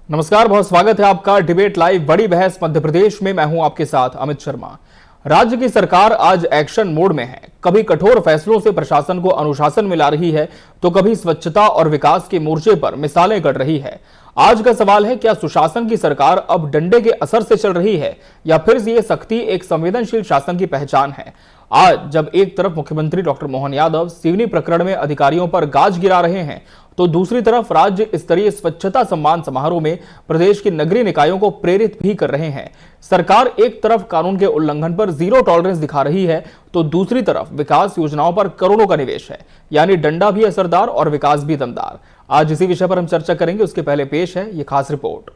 नमस्कार, बहुत स्वागत है आपका डिबेट लाइव बड़ी बहस मध्य प्रदेश में। मैं हूं आपके साथ अमित शर्मा। राज्य की सरकार आज एक्शन मोड में है। कभी कठोर फैसलों से प्रशासन को अनुशासन में ला रही है तो कभी स्वच्छता और विकास के मोर्चे पर मिसालें गढ़ रही है। आज का सवाल है, क्या सुशासन की सरकार अब डंडे के असर से चल रही है या फिर ये सख्ती एक संवेदनशील शासन की पहचान है? आज जब एक तरफ मुख्यमंत्री डॉक्टर मोहन यादव सिवनी प्रकरण में अधिकारियों पर गाज गिरा रहे हैं तो दूसरी तरफ राज्य स्तरीय स्वच्छता सम्मान समारोह में प्रदेश के नगरीय निकायों को प्रेरित भी कर रहे हैं। सरकार एक तरफ कानून के उल्लंघन पर जीरो टॉलरेंस दिखा रही है तो दूसरी तरफ विकास योजनाओं पर करोड़ों का निवेश है, यानी डंडा भी असरदार और विकास भी दमदार। आज इसी विषय पर हम चर्चा करेंगे। उसके पहले पेश है ये खास रिपोर्ट।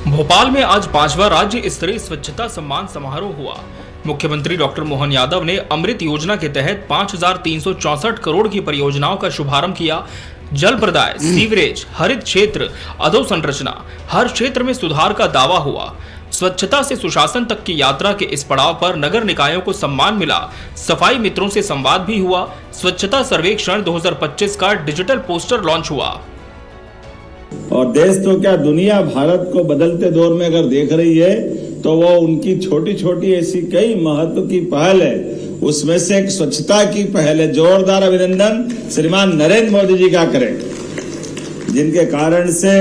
भोपाल में आज 5वां राज्य स्तरीय स्वच्छता सम्मान समारोह हुआ। मुख्यमंत्री डॉक्टर मोहन यादव ने अमृत योजना के तहत 5,364 करोड़ की परियोजनाओं का शुभारंभ किया। जल प्रदाय, सीवरेज, हरित क्षेत्र, अधोसंरचना, हर क्षेत्र में सुधार का दावा हुआ। स्वच्छता से सुशासन तक की यात्रा के इस पड़ाव पर नगर निकायों को सम्मान मिला। सफाई मित्रों से संवाद भी हुआ। स्वच्छता सर्वेक्षण 2025 का डिजिटल पोस्टर लॉन्च हुआ। और देश तो क्या दुनिया भारत को बदलते दौर में अगर देख रही है तो वो उनकी छोटी छोटी ऐसी कई महत्व की पहल है, उसमें से एक स्वच्छता की पहल है। जोरदार अभिनंदन श्रीमान नरेंद्र मोदी जी का करें, जिनके कारण से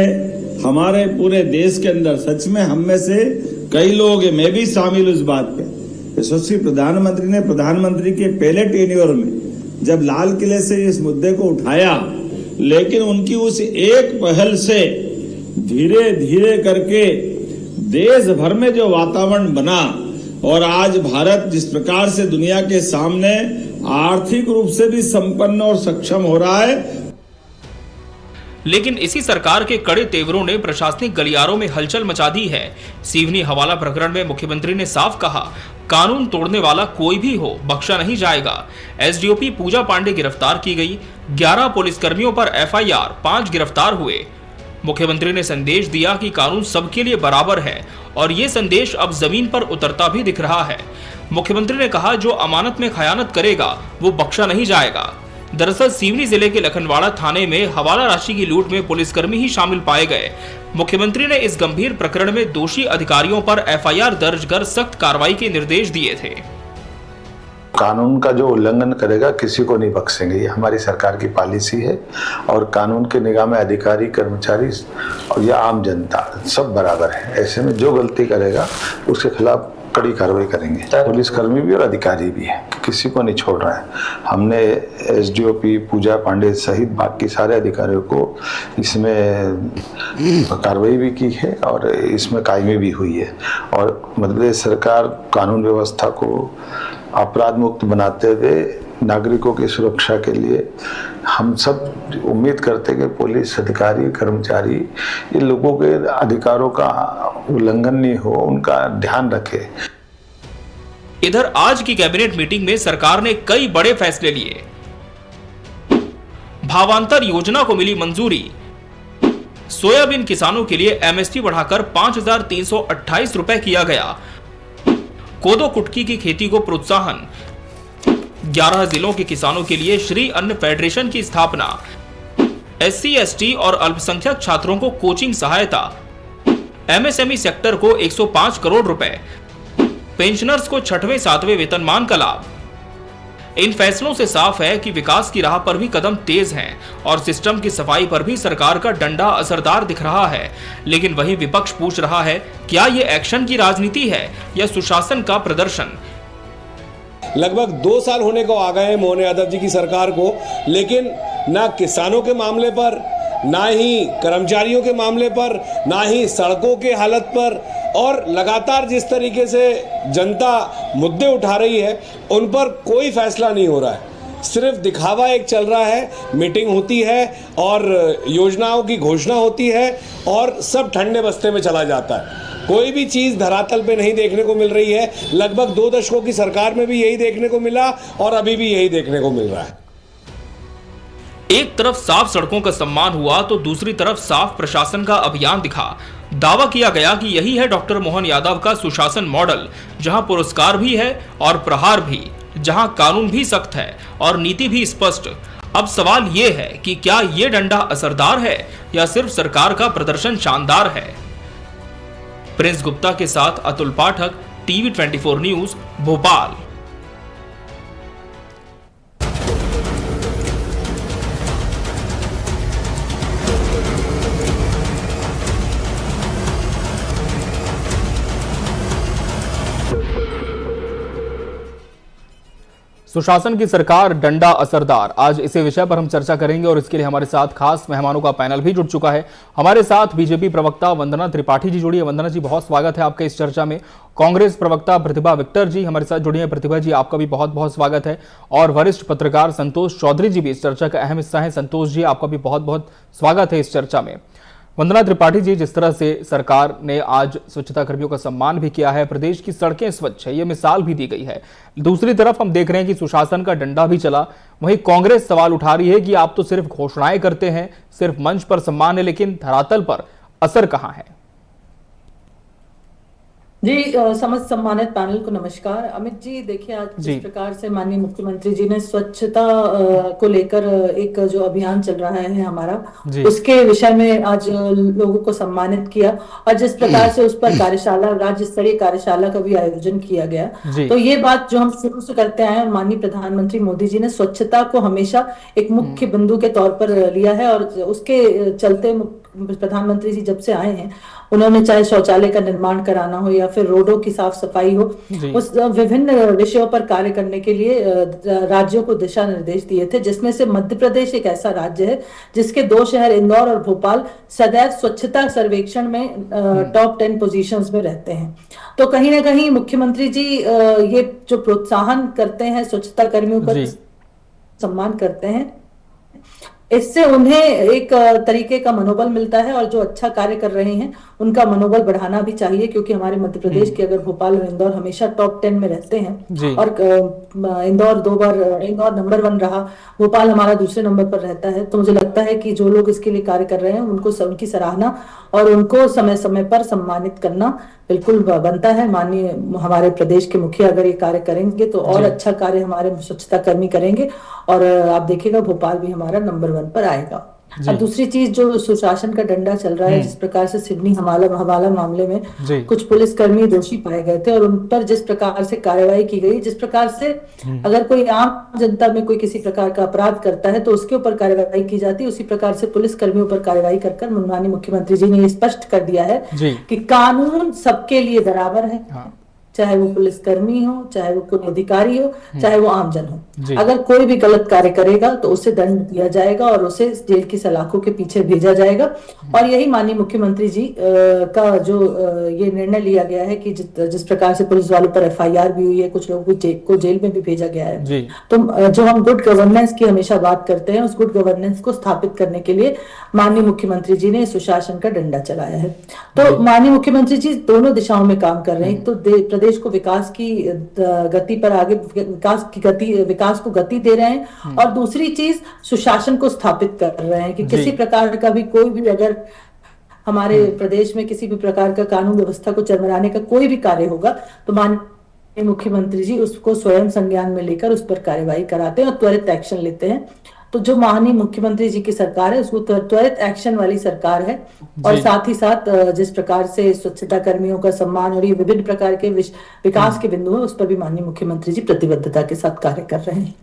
हमारे पूरे देश के अंदर सच में हम में से कई लोग हैं, मैं भी शामिल उस बात पे। यशस्वी प्रधानमंत्री ने प्रधानमंत्री के पहले टेन्योर में जब लाल किले से इस मुद्दे को उठाया, लेकिन उनकी उस एक पहल से धीरे धीरे करके देश भर में जो वातावरण बना और आज भारत जिस प्रकार से दुनिया के सामने आर्थिक रूप से भी संपन्न और सक्षम हो रहा है। लेकिन इसी सरकार के कड़े तेवरों ने प्रशासनिक गलियारों में हलचल मचा दी है। सिवनी हवाला प्रकरण में मुख्यमंत्री ने साफ कहा, कानून तोड़ने वाला कोई भी हो बख्शा नहीं जाएगा। एसडीओपी पूजा पांडे गिरफ्तार की गई। 11 पुलिसकर्मियों पर एफआईआर, 5 गिरफ्तार हुए। मुख्यमंत्री ने संदेश दिया कि कानून सबके लिए बराबर है और ये संदेश अब जमीन पर उतरता भी दिख रहा है। मुख्यमंत्री ने कहा, जो अमानत में खयानत करेगा वो बख्शा नहीं जाएगा। दरअसल सिवनी जिले के लखनवाड़ा थाने में हवाला राशि की लूट में पुलिसकर्मी ही शामिल पाए गए। मुख्यमंत्री ने इस गंभीर प्रकरण में दोषी अधिकारियों पर एफआईआर दर्ज कर सख्त कार्रवाई के निर्देश दिए थे। कानून का जो उल्लंघन करेगा किसी को नहीं बख्शेंगे, ये हमारी सरकार की पॉलिसी है। और कानून के निगाह में अधिकारी, कर्मचारी और या आम जनता सब बराबर है। ऐसे में जो गलती करेगा उसके खिलाफ कड़ी कार्रवाई करेंगे, पुलिसकर्मी भी और अधिकारी भी है, किसी को नहीं छोड़ रहा है। हमने एसडीओपी पूजा पांडे सहित बाकी सारे अधिकारियों को इसमें कार्रवाई भी की है और इसमें कायमी भी हुई है। और मध्य प्रदेश सरकार कानून व्यवस्था को अपराध मुक्त बनाते हुए नागरिकों की सुरक्षा के लिए हम सब उम्मीद करते हैं कि पुलिस अधिकारी, कर्मचारी इन लोगों के अधिकारों का उल्लंघन नहीं हो, उनका ध्यान रखे। इधर आज की कैबिनेट मीटिंग में सरकार ने कई बड़े फैसले लिए। भावांतर योजना को मिली मंजूरी। सोयाबीन किसानों के लिए एमएसपी बढ़ाकर 5,328 रुपए किया गया। कोदो कुटकी की खेती को प्रोत्साहन। 11 जिलों के किसानों के लिए श्री अन्न फेडरेशन की स्थापना। एससी, एसटी और अल्पसंख्यक छात्रों को कोचिंग सहायता। एमएसएमई सेक्टर को 105 करोड़ रुपए। पेंशनर्स को 6वें 7वें वेतनमान का लाभ। इन फैसलों से साफ है कि विकास की राह पर भी कदम तेज हैं और सिस्टम की सफाई पर भी सरकार का डंडा असरदार दिख रहा है। लेकिन वही विपक्ष पूछ रहा है, क्या ये एक्शन की राजनीति है या सुशासन का प्रदर्शन? लगभग 2 साल होने को आ गए हैं मोहन यादव जी की सरकार को, लेकिन ना किसानों के मामले पर, ना ही कर्मचारियों के मामले पर, ना ही सड़कों के हालत पर, और लगातार जिस तरीके से जनता मुद्दे उठा रही है उन पर कोई फैसला नहीं हो रहा है। सिर्फ दिखावा एक चल रहा है, मीटिंग होती है और योजनाओं की घोषणा होती है और सब ठंडे बस्ते में चला जाता है। कोई भी चीज़ धरातल पे नहीं देखने को मिल रही है। लगभग 2 दशकों की सरकार में भी यही देखने को मिला और अभी भी यही देखने को मिल रहा है। एक तरफ साफ सड़कों का सम्मान हुआ तो दूसरी तरफ साफ प्रशासन का अभियान दिखा। दावा किया गया कि यही है डॉक्टर मोहन यादव का सुशासन मॉडल, जहां पुरस्कार भी है और प्रहार भी, जहां कानून भी सख्त है और नीति भी स्पष्ट। अब सवाल ये है कि क्या ये डंडा असरदार है या सिर्फ सरकार का प्रदर्शन शानदार है। प्रिंस गुप्ता के साथ अतुल पाठक, टीवी 24 न्यूज, भोपाल। सुशासन की सरकार, डंडा असरदार, आज इसी विषय पर हम चर्चा करेंगे और इसके लिए हमारे साथ खास मेहमानों का पैनल भी जुड़ चुका है। हमारे साथ बीजेपी प्रवक्ता वंदना त्रिपाठी जी जुड़ी है। वंदना जी, बहुत स्वागत है आपका इस चर्चा में। कांग्रेस प्रवक्ता प्रतिभा विक्टर जी हमारे साथ जुड़ी है। प्रतिभा जी, आपका भी बहुत बहुत स्वागत है। और वरिष्ठ पत्रकार संतोष चौधरी जी भी इस चर्चा का अहम हिस्सा है। संतोष जी, आपका भी बहुत बहुत स्वागत है इस चर्चा में। वंदना त्रिपाठी जी, जिस तरह से सरकार ने आज स्वच्छता कर्मियों का सम्मान भी किया है, प्रदेश की सड़कें स्वच्छ है, ये मिसाल भी दी गई है। दूसरी तरफ हम देख रहे हैं कि सुशासन का डंडा भी चला। वहीं कांग्रेस सवाल उठा रही है कि आप तो सिर्फ घोषणाएं करते हैं, सिर्फ मंच पर सम्मान है, लेकिन धरातल पर असर कहां है। जी, समस्त सम्मानित पैनल को नमस्कार। अमित जी, देखिए आज जिस प्रकार से माननीय मुख्यमंत्री जी ने स्वच्छता को लेकर एक जो अभियान चल रहा है हमारा, उसके विषय में आज लोगों को सम्मानित किया और जिस प्रकार से उस पर कार्यशाला, राज्य स्तरीय कार्यशाला का भी आयोजन किया गया, तो ये बात जो हम शुरू से करते आए हैं, माननीय प्रधानमंत्री मोदी जी ने स्वच्छता को हमेशा एक मुख्य बिंदु के तौर पर लिया है और उसके चलते प्रधानमंत्री जी जब से आए हैं, उन्होंने चाहे शौचालय का निर्माण कराना हो या फिर रोडों की साफ सफाई हो, उस विभिन्न विषयों पर कार्य करने के लिए राज्यों को दिशा निर्देश दिए थे, जिसमें से मध्य प्रदेश एक ऐसा राज्य है जिसके 2 शहर इंदौर और भोपाल सदैव स्वच्छता सर्वेक्षण में टॉप 10 पोजीशंस में रहते हैं। तो कहीं ना कहीं मुख्यमंत्री जी ये जो प्रोत्साहन करते हैं, स्वच्छता कर्मियों का सम्मान करते हैं, इससे उन्हें एक तरीके का मनोबल मिलता है और जो अच्छा कार्य कर रहे हैं उनका मनोबल बढ़ाना भी चाहिए, क्योंकि हमारे मध्य प्रदेश के अगर भोपाल और इंदौर हमेशा टॉप 10 में रहते हैं और इंदौर 2 बार इंदौर नंबर 1 रहा, भोपाल हमारा दूसरे नंबर पर रहता है, तो मुझे लगता है कि जो लोग इसके लिए कार्य कर रहे हैं उनको उनकी सराहना और उनको समय समय पर सम्मानित करना बिल्कुल बनता है। माननीय हमारे प्रदेश के मुखिया अगर ये कार्य करेंगे तो और अच्छा कार्य हमारे स्वच्छता कर्मी करेंगे और आप देखिएगा भोपाल भी हमारा नंबर 1 पर आएगा। अब दूसरी चीज, जो सुशासन का डंडा चल रहा है, जिस प्रकार से सिडनी हवाला मामले में कुछ पुलिसकर्मी दोषी पाए गए थे और उन पर जिस प्रकार से कार्रवाई की गई, जिस प्रकार से अगर कोई आम जनता में कोई किसी प्रकार का अपराध करता है तो उसके ऊपर कार्रवाई की जाती है, उसी प्रकार से पुलिस कर्मियों पर कार्रवाई कर माननीय मुख्यमंत्री जी ने ये स्पष्ट कर दिया है कि कानून सबके लिए बराबर है, चाहे वो पुलिसकर्मी हो, चाहे वो कोई अधिकारी हो, चाहे वो आमजन हो। अगर कोई भी गलत कार्य करेगा तो उसे दंड दिया जाएगा और उसे जेल की सलाखों के पीछे भेजा जाएगा। और यही माननीय मुख्यमंत्री जी का जो ये निर्णय लिया गया है कि जिस प्रकार से पुलिस वालों पर FIR भी हुई है, कुछ लोगों को जेल में भी भेजा गया है, तो जो हम गुड गवर्नेंस की हमेशा बात करते हैं, उस गुड गवर्नेंस को स्थापित करने के लिए माननीय मुख्यमंत्री जी ने सुशासन का डंडा चलाया है। तो माननीय मुख्यमंत्री जी दोनों दिशाओं में काम कर रहे हैं। तो प्रदेश को विकास की गति पर आगे विकास को गति दे रहे हैं और दूसरी चीज सुशासन को स्थापित कर रहे हैं कि किसी प्रकार का भी कोई भी अगर हमारे प्रदेश में किसी भी प्रकार का कानून व्यवस्था को चरमराने का कोई भी कार्य होगा तो माननीय मुख्यमंत्री जी उसको स्वयं संज्ञान में लेकर उस पर कार्यवाही कराते हैं और त्वरित एक्शन लेते हैं। तो जो माननीय मुख्यमंत्री जी की सरकार है उसको त्वरित एक्शन वाली सरकार है और साथ ही साथ जिस प्रकार से स्वच्छता कर्मियों का सम्मान और ये विभिन्न प्रकार के विकास के बिंदु है, उस पर भी माननीय मुख्यमंत्री जी प्रतिबद्धता के साथ कार्य कर रहे हैं।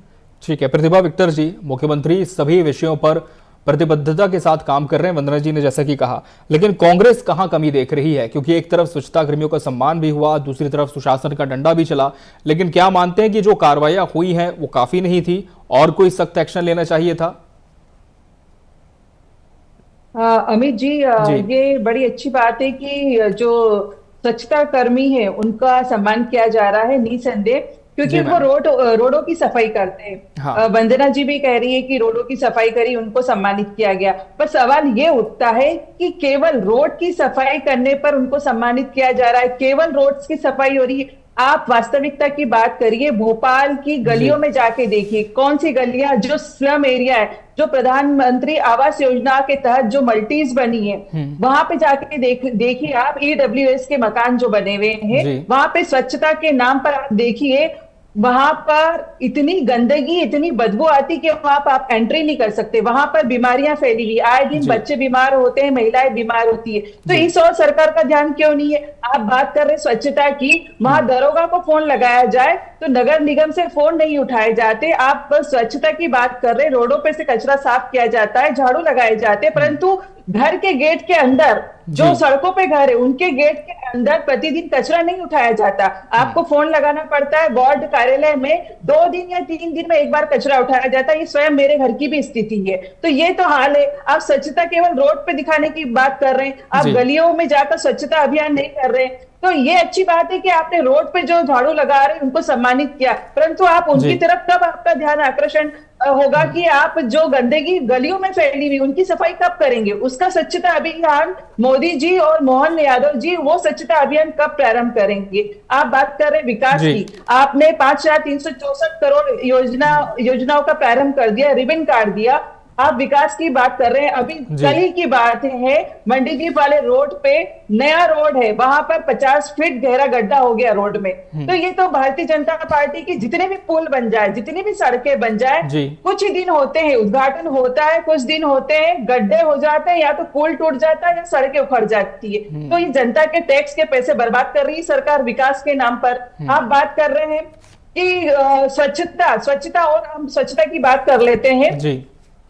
ठीक है प्रतिभा विक्टर जी, मुख्यमंत्री सभी विषयों पर प्रतिबद्धता के साथ काम कर रहे हैं, वंदना जी ने जैसा कि कहा, लेकिन कांग्रेस कहां कमी देख रही है? क्योंकि एक तरफ स्वच्छता कर्मियों का सम्मान भी हुआ, दूसरी तरफ सुशासन का डंडा भी चला, लेकिन क्या मानते हैं कि जो कार्रवाइयां हुई हैं वो काफी नहीं थी और कोई सख्त एक्शन लेना चाहिए था? अमित जी, ये बड़ी अच्छी बात है कि जो स्वच्छता कर्मी है उनका सम्मान किया जा रहा है, निसंदेह, क्योंकि वो रोडों की सफाई करते हैं। वंदना जी भी कह रही है कि रोडों की सफाई करी, उनको सम्मानित किया गया, पर सवाल ये उठता है कि केवल रोड की सफाई करने पर उनको सम्मानित किया जा रहा है, केवल रोड्स की सफाई हो रही है, आप वास्तविकता की बात करिए, भोपाल की गलियों में जाके देखिए, कौन सी गलियां जो स्लम एरिया है, जो प्रधानमंत्री आवास योजना के तहत जो मल्टीज बनी है, वहां पे जाके देखिए आप, EWS के मकान जो बने हुए हैं, वहां पे स्वच्छता के नाम पर आप देखिए, वहां पर इतनी गंदगी, इतनी बदबू आती कि वहां पर आप एंट्री नहीं कर सकते। वहां पर बीमारियां फैली हुई, आए दिन बच्चे बीमार होते हैं, महिलाएं बीमार होती है। तो इस और सरकार का ध्यान क्यों नहीं है? आप बात कर रहे स्वच्छता की, वहां दरोगा को फोन लगाया जाए तो नगर निगम से फोन नहीं उठाए जाते। आप बस स्वच्छता की बात कर रहे, रोडों पे से कचरा साफ किया जाता है, झाड़ू लगाए जाते, परंतु घर के गेट के अंदर, जो सड़कों पे घर है, उनके गेट के अंदर प्रतिदिन कचरा नहीं उठाया जाता। आपको फोन लगाना पड़ता है, वार्ड कार्यालय में 2 दिन या 3 दिन में एक बार कचरा उठाया जाता है। ये स्वयं मेरे घर की भी स्थिति है। तो ये तो हाल है। आप स्वच्छता केवल रोड पे दिखाने की बात कर रहे हैं, आप गलियों में जाकर स्वच्छता अभियान नहीं कर रहे हैं। तो ये अच्छी बात है कि आपने रोड पे जो झाड़ू लगा रहे हैं उनको सम्मानित किया, परंतु आप उनकी तरफ कब आपका ध्यान आकर्षण होगा कि आप जो गंदगी गलियों में फैली हुई उनकी सफाई कब करेंगे? उसका स्वच्छता अभियान मोदी जी और मोहन यादव जी वो स्वच्छता अभियान कब प्रारंभ करेंगे? आप बात कर रहे विकास की, आपने 5,364 करोड़ योजनाओं का प्रारंभ कर दिया, रिबन काट दिया। आप विकास की बात कर रहे हैं। अभी कल ही की बात है, मंडीदीप वाले रोड पे नया रोड है, वहां पर 50 फीट गहरा गड्ढा हो गया रोड में। तो ये तो भारतीय जनता पार्टी की जितने भी पुल बन जाए, जितनी भी सड़कें बन जाए, कुछ ही दिन होते हैं, उद्घाटन होता है, कुछ दिन होते हैं, गड्ढे हो जाते हैं, या तो पुल टूट जाता है या सड़कें उखड़ जाती है। तो ये जनता के टैक्स के पैसे बर्बाद कर रही है सरकार विकास के नाम पर। आप बात कर रहे हैं कि स्वच्छता और हम स्वच्छता की बात कर लेते हैं।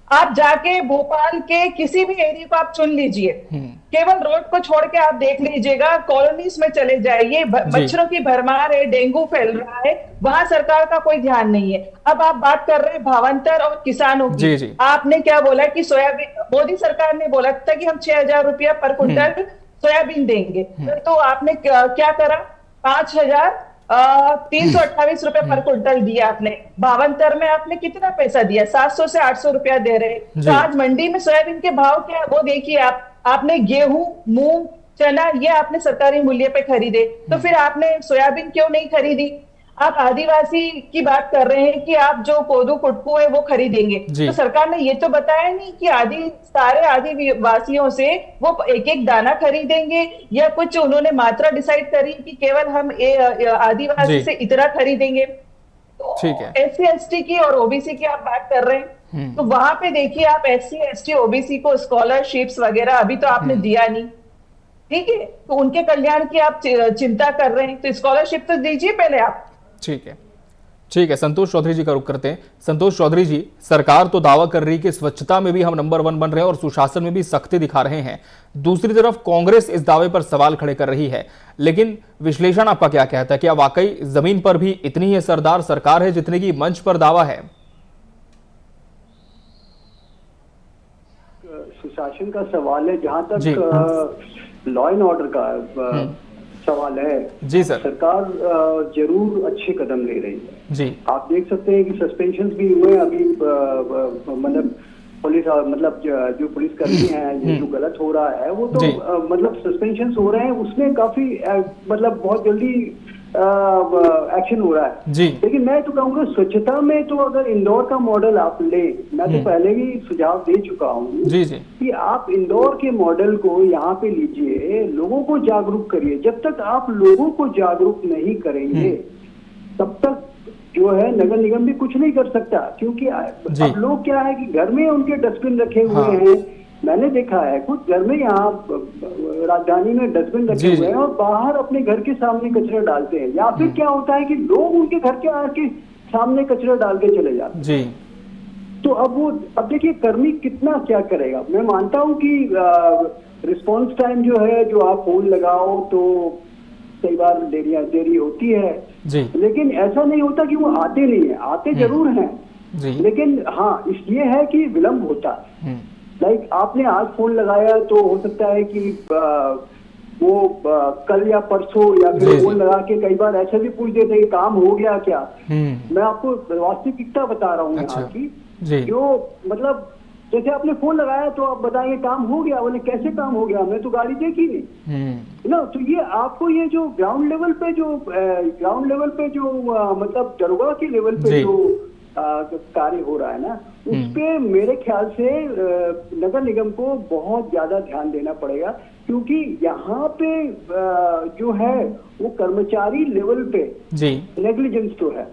आप जाके भोपाल के किसी भी एरिया को आप चुन लीजिए, केवल रोड को छोड़ के आप देख लीजिएगा, कॉलोनीज में चले जाइए, मच्छरों की भरमार है, डेंगू फैल रहा है, वहां सरकार का कोई ध्यान नहीं है। अब आप बात कर रहे हैं भावांतर और किसानों की। आपने क्या बोला कि सोयाबीन, मोदी सरकार ने बोला था कि हम 6,000 रुपया पर क्विंटल सोयाबीन देंगे, तो आपने क्या करा? 5,328 रुपए पर क्विंटल दिया आपने। भावांतर में आपने कितना पैसा दिया? 700 से 800 रुपया दे रहे। तो आज मंडी में सोयाबीन के भाव क्या है वो देखिए आपने गेहूं, मूंग, चना ये आपने सरकारी मूल्य पे खरीदे, तो फिर आपने सोयाबीन क्यों नहीं खरीदी? आप आदिवासी की बात कर रहे हैं कि आप जो कोदू कुटकू है वो खरीदेंगे, तो सरकार ने ये तो बताया नहीं कि सारे आदिवासियों से वो एक एक दाना खरीदेंगे, या कुछ उन्होंने मात्रा डिसाइड करी कि केवल हम आदिवासी से इतना खरीदेंगे। तो SC ST की और OBC की आप बात कर रहे हैं, तो वहां पे देखिए आप SC ST OBC को स्कॉलरशिप्स वगैरह अभी तो आपने दिया नहीं, ठीक है, तो उनके कल्याण की आप चिंता कर रहे हैं, तो स्कॉलरशिप तो दीजिए पहले आप। ठीक है। संतोष चौधरी जी का रुख करते हैं। संतोष चौधरी जी, सरकार तो दावा कर रही है कि स्वच्छता में भी हम नंबर 1 बन रहे हैं और सुशासन में भी सख्ती दिखा रहे हैं, दूसरी तरफ कांग्रेस इस दावे पर सवाल खड़े कर रही है, लेकिन विश्लेषण आपका क्या कहता है? क्या वाकई जमीन पर भी इतनी ही असरदार सरकार है जितने की मंच पर दावा है? सुशासन का सवाल है, जहां तक लॉ एंड ऑर्डर का सवाल है जी सर, सरकार जरूर अच्छे कदम ले रही है जी। आप देख सकते हैं कि सस्पेंशन भी हुए अभी, मतलब पुलिस, मतलब जो पुलिस कर्मी है, जो गलत हो रहा है वो तो मतलब सस्पेंशन हो रहे हैं, उसमें काफी मतलब बहुत जल्दी एक्शन हो रहा है जी। लेकिन मैं तो कहूँगा स्वच्छता में तो अगर इंदौर का मॉडल आप ले, मैं तो पहले ही सुझाव दे चुका हूँ कि आप इंदौर के मॉडल को यहाँ पे लीजिए, लोगों को जागरूक करिए। जब तक आप लोगों को जागरूक नहीं करेंगे तब तक जो है नगर निगम भी कुछ नहीं कर सकता, क्योंकि अब लोग क्या है कि घर में उनके डस्टबिन रखे हुए हैं। मैंने देखा है कुछ घर में, यहाँ राजधानी में डस्टबिन रखे हुए हैं और बाहर अपने घर के सामने कचरा डालते हैं, या फिर क्या होता है कि लोग उनके घर के आके सामने कचरा डाल के चले जाते हैं। तो अब देखिए कर्मी कितना क्या करेगा। मैं मानता हूँ कि रिस्पॉन्स टाइम जो है, जो आप फोन लगाओ तो कई बार देरी होती है, लेकिन ऐसा नहीं होता कि वो आते नहीं है, आते जरूर हैं, लेकिन हाँ इसलिए है कि विलम्ब होता है। लाइक आपने आज फोन लगाया तो हो सकता है कि वो कल या परसों या फिर फोन लगा के कई बार ऐसे भी पूछ देते हैं काम हो गया क्या। मैं आपको वास्तविकता बता रहा हूँ यहाँ की, जो मतलब जैसे आपने फोन लगाया तो आप बताएंगे काम हो गया, बोले कैसे काम हो गया, हमने तो गाड़ी देखी नहीं ना। तो ये आपको ये जो ग्राउंड लेवल पे जो मतलब दरोगा के लेवल पे जो कार्य हो रहा है ना, उस पे मेरे ख्याल से नगर निगम को बहुत ज्यादा ध्यान देना पड़ेगा, क्योंकि यहाँ पे जो है वो कर्मचारी लेवल पे नेग्लिजेंस तो है।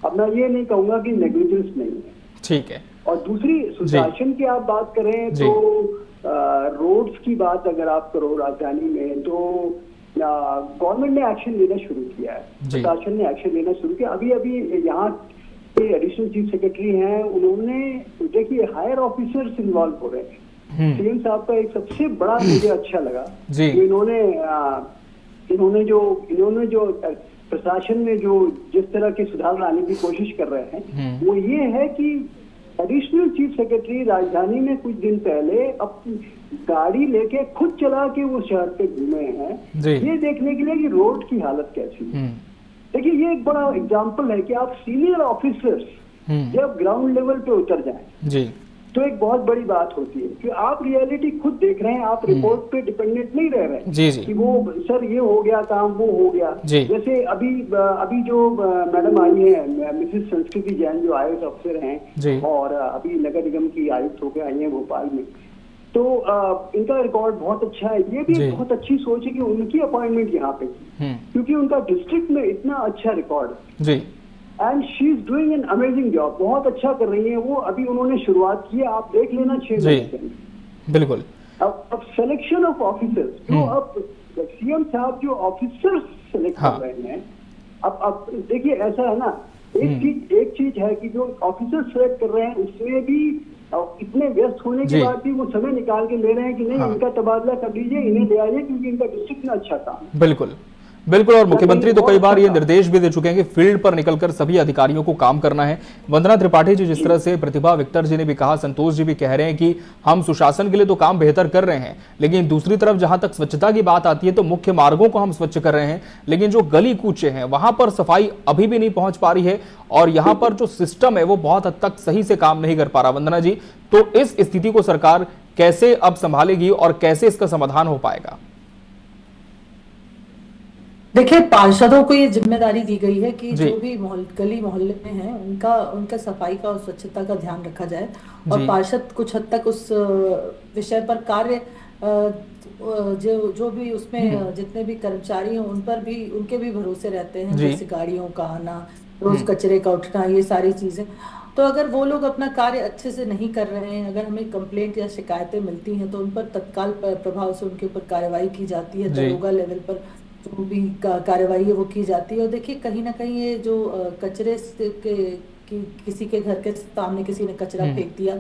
अब मैं ये नहीं कहूंगा कि नेग्लिजेंस नहीं है, ठीक है। और दूसरी सुशासन की आप बात करें तो रोड्स की बात अगर आप करो राजधानी में, तो गवर्नमेंट ने एक्शन लेना शुरू किया है, प्रशासन ने एक्शन लेना शुरू किया। अभी यहाँ के एडिशनल चीफ सेक्रेटरी हैं, उन्होंने देखिए हायर ऑफिसर्स इन्वॉल्व हो रहे हैं। सीएम साहब का एक सबसे बड़ा मुझे अच्छा लगा, इन्होंने जो प्रशासन में जो जिस तरह के सुधार लाने की कोशिश कर रहे हैं, वो ये है कि एडिशनल चीफ सेक्रेटरी राजधानी में कुछ दिन पहले अपनी गाड़ी लेके खुद चला के वो शहर पे घूमे हैं, ये देखने के लिए कि रोड की हालत कैसी है। देखिए ये एक बड़ा एग्जाम्पल है कि आप सीनियर ऑफिसर्स जब ग्राउंड लेवल पे उतर जाएं तो एक बहुत बड़ी बात होती है कि आप रियलिटी खुद देख रहे हैं, आप रिपोर्ट पे डिपेंडेंट नहीं रह रहे हैं कि वो सर ये हो गया काम, वो हो गया। जैसे अभी जो मैडम आई है मिसेस संस्कृति जैन, जो IAS अफसर हैं और अभी नगर निगम की आयुक्त होकर आई है भोपाल में, तो इनका रिकॉर्ड बहुत अच्छा है। ये भी बहुत अच्छी सोच है कि उनकी अपॉइंटमेंट यहाँ पे की, क्योंकि उनका डिस्ट्रिक्ट में इतना अच्छा रिकॉर्ड है and she is doing an amazing job, बहुत अच्छा कर रही है वो। अभी उन्होंने शुरुआत की है, आप देख लेना 6 महीने बिल्कुल। अब सिलेक्शन ऑफ ऑफिसर्स, जो अब सीएम साहब जो ऑफिसर्स सिलेक्ट कर रहे हैं, अब देखिए ऐसा है ना, एक चीज है कि जो ऑफिसर सिलेक्ट कर रहे हैं उसमें भी इतने व्यस्त होने के बाद भी वो समय निकाल के ले रहे हैं कि नहीं इनका तबादला कर लीजिए, इन्हें ले आइए, क्योंकि इनका डिस्ट्रिक्ट में अच्छा काम है। बिल्कुल। और मुख्यमंत्री तो कई बार ये निर्देश भी दे चुके हैं कि फील्ड पर निकलकर सभी अधिकारियों को काम करना है। वंदना त्रिपाठी जी जिस तरह से, प्रतिभा विक्टर जी ने भी कहा, संतोष जी भी कह रहे हैं कि हम सुशासन के लिए तो काम बेहतर कर रहे हैं, लेकिन दूसरी तरफ जहां तक स्वच्छता की बात आती है तो मुख्य मार्गों को हम स्वच्छ कर रहे हैं, लेकिन जो गली कूचे हैं वहां पर सफाई अभी भी नहीं पहुंच पा रही है और यहाँ पर जो सिस्टम है वो बहुत हद तक सही से काम नहीं कर पा रहा। वंदना जी, तो इस स्थिति को सरकार कैसे अब संभालेगी और कैसे इसका समाधान हो पाएगा? देखिए, पार्षदों को ये जिम्मेदारी दी गई है कि जो भी गली मोहल्ले में है उनका सफाई का और स्वच्छता का ध्यान रखा जाए, और पार्षद कुछ हद तक उस विषय पर कार्य जो भी उसमें जितने भी कर्मचारी हैं उन पर भी उनके भी भरोसे रहते हैं, जैसे गाड़ियों का आना, रोज कचरे का उठना, ये सारी चीजें। तो अगर वो लोग अपना कार्य अच्छे से नहीं कर रहे हैं, अगर हमें कंप्लेंट या शिकायतें मिलती हैं तो उन पर तत्काल प्रभाव से उनके ऊपर कार्रवाई की जाती है, दरोगा लेवल पर जो भी कार्रवाई है वो की जाती है। और देखिए कहीं ना कहीं ये जो कचरे कि किसी के घर के सामने किसी ने कचरा फेंक दिया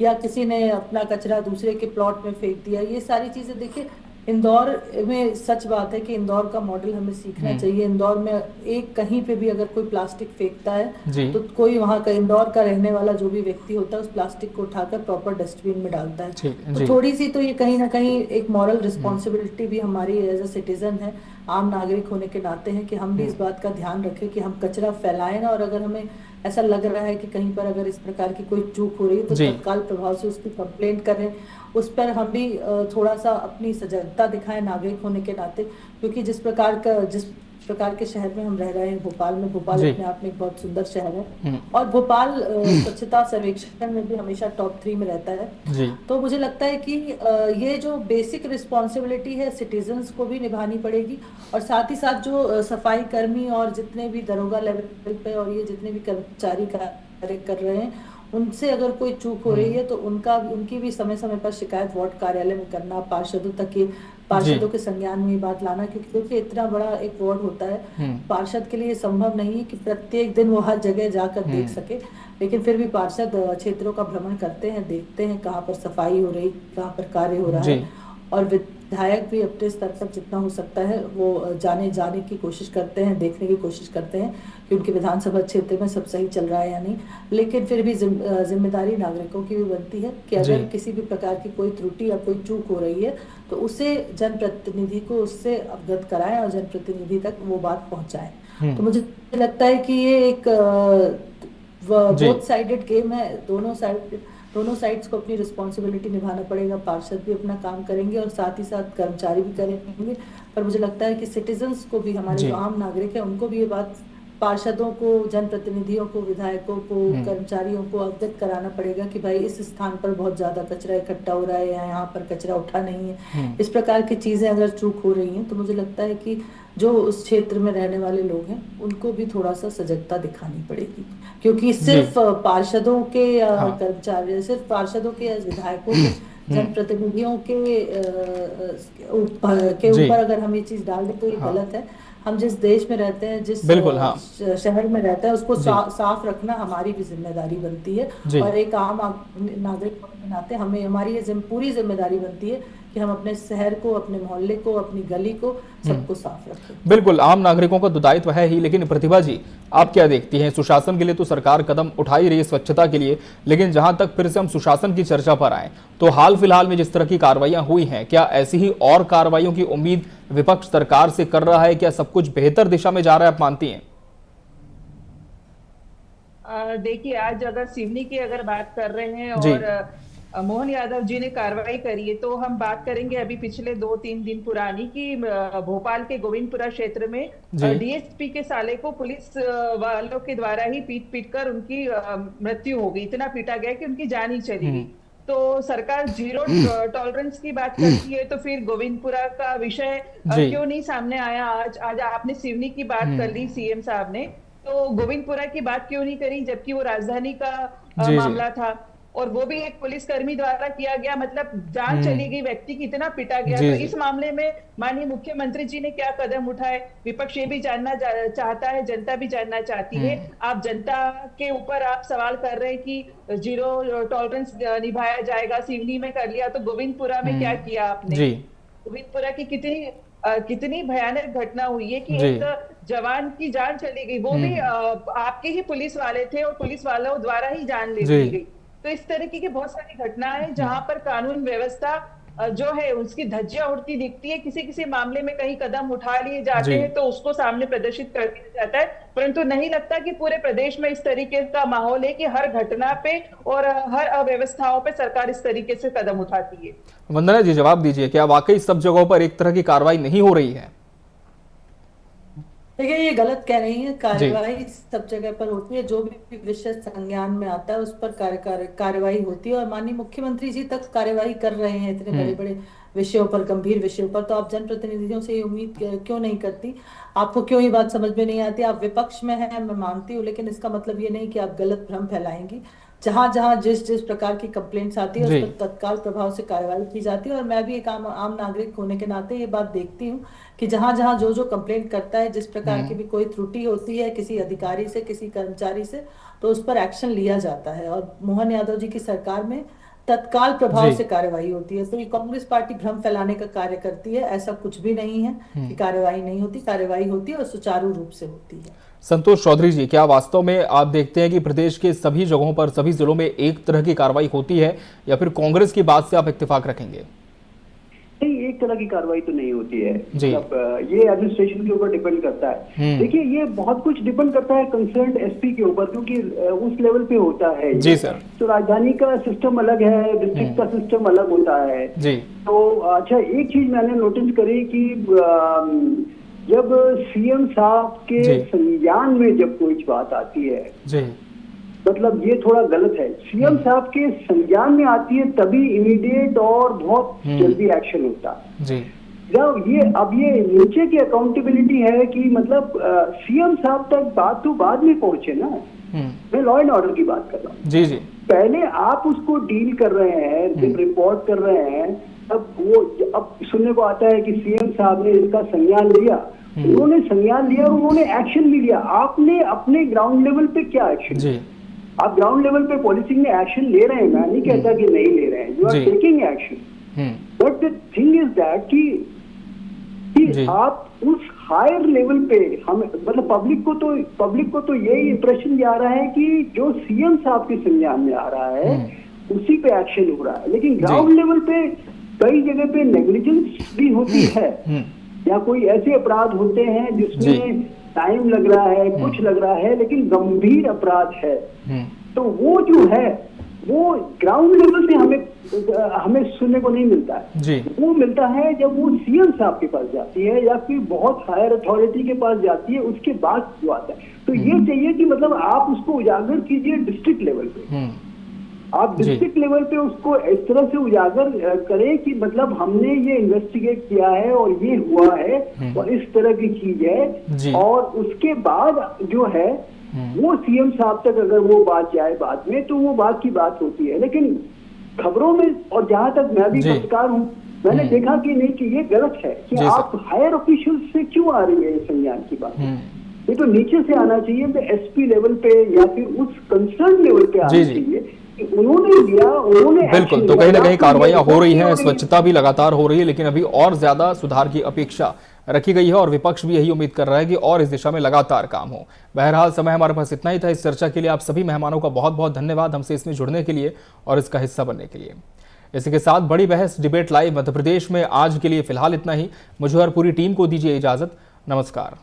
या किसी ने अपना कचरा दूसरे के प्लॉट में फेंक दिया, ये सारी चीजें देखिए इंदौर में सच बात है कि इंदौर का मॉडल हमें सीखना चाहिए। इंदौर में एक कहीं पे भी अगर कोई प्लास्टिक फेंकता है तो कोई वहाँ का इंदौर का रहने वाला जो भी व्यक्ति होता है उस प्लास्टिक को उठाकर प्रॉपर डस्टबिन में डालता है। तो थोड़ी सी तो ये कहीं ना कहीं एक मॉरल रिस्पॉन्सिबिलिटी भी हमारी एज अ सिटीजन है, आम नागरिक होने के नाते है कि हम भी इस बात का ध्यान रखें कि हम कचरा फैलाएं ना, और अगर हमें ऐसा लग रहा है कि कहीं पर अगर इस प्रकार की कोई चूक हो रही है तो तत्काल प्रभाव से उसकी कंप्लेंट करें। उस पर हम भी थोड़ा सा अपनी सजगता दिखाएं नागरिक होने के नाते, क्योंकि जिस प्रकार के शहर में हम रह रहे हैं, भोपाल अपने आप में एक बहुत सुंदर शहर है और भोपाल स्वच्छता सर्वेक्षण में भी हमेशा टॉप 3 में रहता है। तो मुझे लगता है कि ये जो बेसिक रिस्पॉन्सिबिलिटी है सिटीजन्स को भी निभानी पड़ेगी, और साथ ही साथ जो सफाई कर्मी और जितने भी दरोगा लेवल पे और ये जितने भी कर्मचारी कार्य कर रहे हैं उनसे अगर कोई चूक हो रही है तो उनकी भी समय समय पर शिकायत वार्ड कार्यालय में करना, पार्षदों के संज्ञान में ये बात लाना, क्योंकि देखिए इतना बड़ा एक वार्ड होता है, पार्षद के लिए संभव नहीं है कि प्रत्येक दिन वो हर जगह जाकर देख सके, लेकिन फिर भी पार्षद क्षेत्रों का भ्रमण करते हैं, देखते हैं कहाँ पर सफाई हो रही, कहाँ पर कार्य हो रहा है, और विधायक भी अपने स्तर पर जितना हो सकता है वो जाने की कोशिश करते हैं, देखने की कोशिश करते हैं कि उनके विधानसभा क्षेत्र में सब सही चल रहा है या नहीं। लेकिन फिर भी जिम्मेदारी नागरिकों की भी बनती है कि अगर किसी भी प्रकार की कोई त्रुटि या कोई चूक हो रही है तो उसे जनप्रतिनिधि को उससे अवगत कराएं और जनप्रतिनिधि तक वो बात पहुंचाएं। तो मुझे लगता है कि ये एक बोथ साइडेड गेम है, दोनों साइड्स को अपनी रिस्पॉन्सिबिलिटी निभाना पड़ेगा। पार्षद भी अपना काम करेंगे और साथ ही साथ कर्मचारी भी करेंगे, पर मुझे लगता है कि सिटीजन्स को भी, हमारे जो आम नागरिक है, उनको भी ये बात पार्षदों को, जनप्रतिनिधियों को, विधायकों को, कर्मचारियों को अवगत कराना पड़ेगा कि भाई इस स्थान पर बहुत ज्यादा कचरा इकट्ठा हो रहा है या यहाँ पर कचरा उठा नहीं है। इस प्रकार की चीजें अगर चूक हो रही हैं तो मुझे लगता है कि जो उस क्षेत्र में रहने वाले लोग हैं उनको भी थोड़ा सा सजगता दिखानी पड़ेगी, क्योंकि सिर्फ पार्षदों के कर्मचारी, सिर्फ पार्षदों के, विधायकों के, जनप्रतिनिधियों के ऊपर अगर हम ये चीज डाल दें तो ये गलत है। हम जिस देश में रहते हैं, जिस शहर में रहते हैं, उसको साफ रखना हमारी भी जिम्मेदारी बनती है और एक आम नागरिक होने के नाते हमें, हमारी ये पूरी जिम्मेदारी बनती है कि हम अपने शहर को, अपने मोहल्ले को, अपनी गली को, सबको साफ रखें। बिल्कुल, आम नागरिकों का तो दायित्व है ही, लेकिन प्रतिभा जी आप क्या देखती हैं? सुशासन के लिए तो सरकार कदम उठा ही रही है, स्वच्छता के लिए, लेकिन जहां तक फिर से हम सुशासन की चर्चा पर आए तो हाल फिलहाल में जिस तरह की कार्रवाइयां हुई हैं, क्या ऐसी ही और कार्रवाइयों की उम्मीद विपक्ष सरकार से कर रहा है? क्या सब कुछ बेहतर दिशा में जा रहा है, आप मानती हैं? देखिए, आज अगर सिवनी की अगर बात कर रहे हैं और मोहन यादव जी ने कार्रवाई करी है, तो हम बात करेंगे अभी पिछले 2-3 दिन पुरानी कि भोपाल के गोविंदपुरा क्षेत्र में डीएसपी के साले को पुलिस वालों के द्वारा ही पीट कर उनकी मृत्यु हो गई। इतना पीटा गया कि उनकी जान ही चली गई। तो सरकार जीरो टॉलरेंस की बात करती है, तो फिर गोविंदपुरा का विषय क्यों नहीं सामने आया? आज आपने सिवनी की बात कर ली सीएम साहब ने, तो गोविंदपुरा की बात क्यों नहीं करी, जबकि वो राजधानी का मामला था और वो भी एक पुलिसकर्मी द्वारा किया गया, मतलब जान चली गई व्यक्ति की, इतना पिटा गया। तो इस मामले में माननीय मुख्यमंत्री जी ने क्या कदम उठाए, विपक्ष ये भी जानना चाहता है, जनता भी जानना चाहती है। आप जनता के ऊपर आप सवाल कर रहे हैं कि जीरो टॉलरेंस निभाया जाएगा, सिवनी में कर लिया, तो गोविंदपुरा में क्या किया आपने? गोविंदपुरा की कितनी भयानक घटना हुई है कि एक जवान की जान चली गई, वो भी आपके ही पुलिस वाले थे और पुलिस वालों द्वारा ही जान ले ली गई। तो इस तरीके की बहुत सारी घटनाएं हैं जहां पर कानून व्यवस्था जो है उसकी धज्जियां उड़ती दिखती है। किसी किसी मामले में कहीं कदम उठा लिए जाते हैं तो उसको सामने प्रदर्शित कर दिया जाता है, परंतु नहीं लगता कि पूरे प्रदेश में इस तरीके का माहौल है कि हर घटना पे और हर अव्यवस्थाओं पे सरकार इस तरीके से कदम उठाती है। वंदना जी, जवाब दीजिए, क्या वाकई सब जगहों पर एक तरह की कार्रवाई नहीं हो रही है? देखिए, ये गलत कह रही है, कार्यवाही सब जगह पर होती है, जो भी विषय संज्ञान में आता है उस पर कार्यवाही होती है और माननीय मुख्यमंत्री जी तक कार्यवाही कर रहे हैं इतने बड़े बड़े विषयों पर, गंभीर विषयों पर। तो आप जनप्रतिनिधियों से ये उम्मीद क्यों नहीं करती? आपको क्यों ये बात समझ में नहीं आती? आप विपक्ष में हैं, मैं मानती हूँ, लेकिन इसका मतलब ये नहीं कि आप गलत भ्रम फैलाएंगी। जहां जहां जिस प्रकार की कंप्लेंट्स आती है उस पर तत्काल प्रभाव से कार्रवाई की जाती है। और मैं भी एक आम नागरिक होने के नाते ये बात देखती हूँ कि जहां जहां जो कंप्लेंट करता है, जिस प्रकार की भी कोई त्रुटि होती है किसी अधिकारी से, किसी कर्मचारी से, तो उस पर एक्शन लिया जाता है और मोहन यादव जी की सरकार में तत्काल प्रभाव से कार्रवाई होती है। तो ये कांग्रेस पार्टी भ्रम फैलाने का कार्य करती है, ऐसा कुछ भी नहीं है कि कार्रवाई नहीं होती, कार्रवाई होती है और सुचारू रूप से होती है। संतोष चौधरी जी, क्या वास्तव में आप देखते हैं कि प्रदेश के सभी जगहों पर, सभी जिलों में एक तरह की कार्रवाई होती है, या फिर कांग्रेस की बात से आप इत्तेफाक रखेंगे? नहीं, एक तरह की कार्रवाई तो नहीं होती है। ये एडमिनिस्ट्रेशन के ऊपर डिपेंड करता है। देखिए, ये बहुत कुछ डिपेंड करता है कंसर्न एसपी के ऊपर, क्योंकि उस लेवल पे होता है। जी सर। तो राजधानी का सिस्टम अलग है, डिस्ट्रिक्ट का सिस्टम अलग होता है। जी। तो अच्छा, एक चीज मैंने नोटिस करी कि जब सीएम साहब के संज्ञान में जब कोई बात आती है, मतलब ये थोड़ा गलत है। सीएम साहब के संज्ञान में आती है तभी इमीडिएट और बहुत जल्दी एक्शन होता है। जब ये नीचे की अकाउंटेबिलिटी है कि मतलब सीएम साहब तक बात तो बाद में पहुंचे ना। मैं लॉ एंड ऑर्डर की बात कर रहा हूँ। जी। पहले आप उसको डील कर रहे हैं, जब रिपोर्ट कर रहे हैं, अब सुनने को आता है कि सीएम साहब ने इसका संज्ञान लिया, उन्होंने संज्ञान लिया और उन्होंने एक्शन भी लिया। आपने अपने ग्राउंड लेवल पे क्या एक्शन? आप ग्राउंड लेवल पे पॉलिसिंग में एक्शन ले रहे हैं, मैं नहीं कहता कि नहीं ले रहे हैं, you are taking action. But the thing is that कि आप उस हायर लेवल पे, हम मतलब पब्लिक को तो यही इंप्रेशन जा रहा है कि जो सीएम साहब के संज्ञान में आ रहा है उसी पे एक्शन हो रहा है, लेकिन ग्राउंड लेवल पे कई जगह पे नेग्लिजेंस भी होती है या कोई ऐसे अपराध होते हैं जिसमें टाइम लग रहा है, कुछ लग रहा है, लेकिन गंभीर अपराध है। तो वो जो है वो ग्राउंड लेवल से हमें सुनने को नहीं मिलता है जी। वो मिलता है जब वो सीएम साहब के पास जाती है या फिर बहुत हायर अथॉरिटी के पास जाती है, उसके बाद जो आता है। तो ये चाहिए कि मतलब आप उसको उजागर कीजिए डिस्ट्रिक्ट लेवल पे, आप डिस्ट्रिक्ट लेवल पे उसको इस तरह से उजागर करें कि मतलब हमने ये इन्वेस्टिगेट किया है और ये हुआ है और इस तरह की चीज है, और उसके बाद जो है वो सीएम साहब तक अगर वो बात जाए बाद में तो वो बात की बात होती है। लेकिन खबरों में, और जहां तक मैं भी पत्रकार हूँ, मैंने देखा कि नहीं कि ये गलत है कि आप हायर ऑफिशियल से क्यों आ रही है ये संज्ञान की बात। ये तो नीचे से आना चाहिए, तो एसपी लेवल पे या फिर उस कंसर्न लेवल पे आना चाहिए। उन्होंने दिया, उन्होंने बिल्कुल। तो कहीं ना कहीं कार्रवाइयां हो रही हैं, स्वच्छता भी लगातार हो रही है, लेकिन अभी और ज्यादा सुधार की अपेक्षा रखी गई है और विपक्ष भी यही उम्मीद कर रहा है कि और इस दिशा में लगातार काम हो। बहरहाल समय हमारे पास इतना ही था इस चर्चा के लिए। आप सभी मेहमानों का बहुत बहुत धन्यवाद हमसे इसमें जुड़ने के लिए और इसका हिस्सा बनने के लिए। इसी के साथ बड़ी बहस डिबेट लाइव मध्य प्रदेश में आज के लिए फिलहाल इतना ही। मुझे और पूरी टीम को दीजिए इजाजत। नमस्कार।